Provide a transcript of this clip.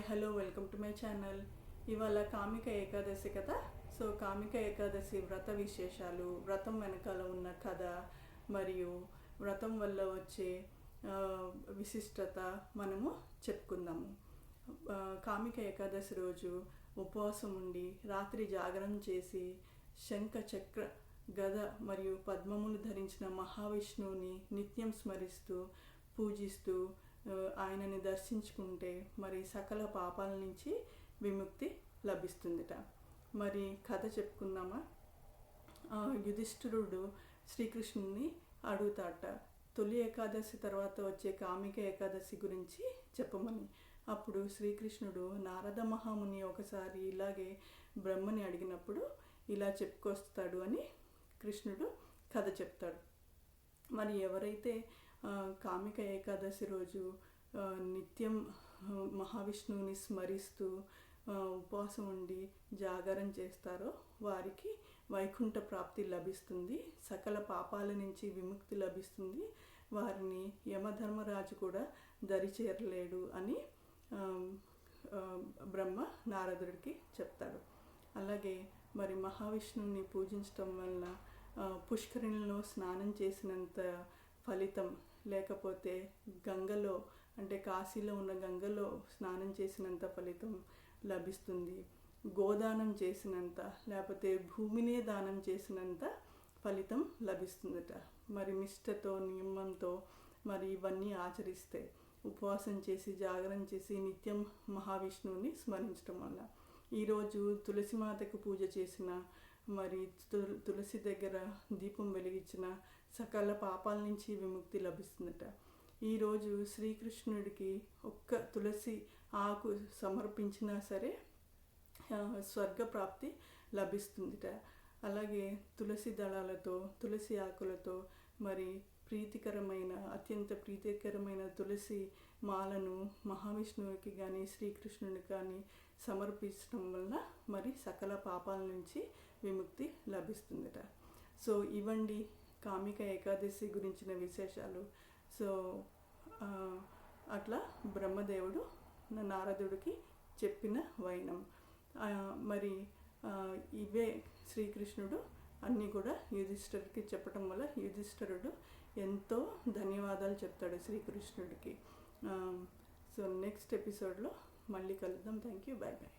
Hello welcome to my channel. ఇవాళ కామిక ఏకాదశి కదా. So Kamika Ekadashi వ్రత విశేషాలు, వ్రతం వెనకాల ఉన్న కథ మరియు వ్రతం వల్ల వచ్చే విశిష్టత మనము చెప్పుకుందాము. కామిక ఏకాదశి రోజు ఉపవాసం ఉండి రాత్రి జాగరణ చేసి శంఖ చక్ర గద మరియు పద్మములు ధరించిన మహావిష్ణువుని నిత్యం స్మరిస్తూ పూజిస్తూ ఆయనని దర్శించుకుంటే మరి సకల పాపాల నుంచి విముక్తి లభిస్తుందిట. మరి కథ చెప్పుకుందామా. యుధిష్ఠిరుడు శ్రీకృష్ణుని అడుగుతాట, తొలి ఏకాదశి తర్వాత వచ్చే కామిక ఏకాదశి గురించి చెప్పమని. అప్పుడు శ్రీకృష్ణుడు నారద మహాముని ఒకసారి ఇలాగే బ్రహ్మని అడిగినప్పుడు ఇలా చెప్పుకొస్తాడు అని కృష్ణుడు కథ చెప్తాడు. మరి ఎవరైతే కామిక ఏకాదశి రోజు నిత్యం మహావిష్ణువుని స్మరిస్తూ ఉపవాసం ఉండి జాగరణ చేస్తారో వారికి వైకుంఠ ప్రాప్తి లభిస్తుంది, సకల పాపాల నుంచి విముక్తి లభిస్తుంది, వారిని యమధర్మరాజు కూడా దరి చేరలేడు అని బ్రహ్మ నారదుడికి చెప్తాడు. అలాగే మరి మహావిష్ణువుని పూజించటం వలన పుష్కరిణిలో స్నానం చేసినంత ఫలితం, లేకపోతే గంగలో అంటే కాశీలో ఉన్న గంగలో స్నానం చేసినంత ఫలితం లభిస్తుంది, గోదానం చేసినంత లేకపోతే భూమినే దానం చేసినంత ఫలితం లభిస్తుందట. మరి నిష్టతో నియమంతో మరి ఇవన్నీ ఆచరిస్తే, ఉపవాసం చేసి జాగరణ చేసి నిత్యం మహావిష్ణువుని స్మరించడం వల్ల, ఈరోజు తులసిమాతకు పూజ చేసిన, మరి తులసి దగ్గర దీపం వెలిగించిన సకల పాపాల నుంచి విముక్తి లభిస్తుందట. ఈరోజు శ్రీకృష్ణుడికి ఒక్క తులసి ఆకు సమర్పించినా సరే స్వర్గప్రాప్తి లభిస్తుందిట. అలాగే తులసి దళాలతో తులసి ఆకులతో మరి అత్యంత ప్రీతికరమైన తులసి మాలను మహావిష్ణువుకి కానీ శ్రీకృష్ణునికి కానీ సమర్పించడం వల్ల మరి సకల పాపాల నుంచి విముక్తి లభిస్తుందట. సో ఇవండి కామిక ఏకాదశి గురించిన విశేషాలు. సో అట్లా బ్రహ్మదేవుడు నారదుడికి చెప్పిన వైనం. మరి ఇవే శ్రీకృష్ణుడు అన్నీ కూడా యుధిష్ఠిరుడికి చెప్పటం వల్ల యుధిష్ఠిరుడు ఎంతో ధన్యవాదాలు చెప్తాడు శ్రీకృష్ణుడికి. సో నెక్స్ట్ ఎపిసోడ్లో మళ్ళీ కలుద్దాం. Thank you. Bye bye.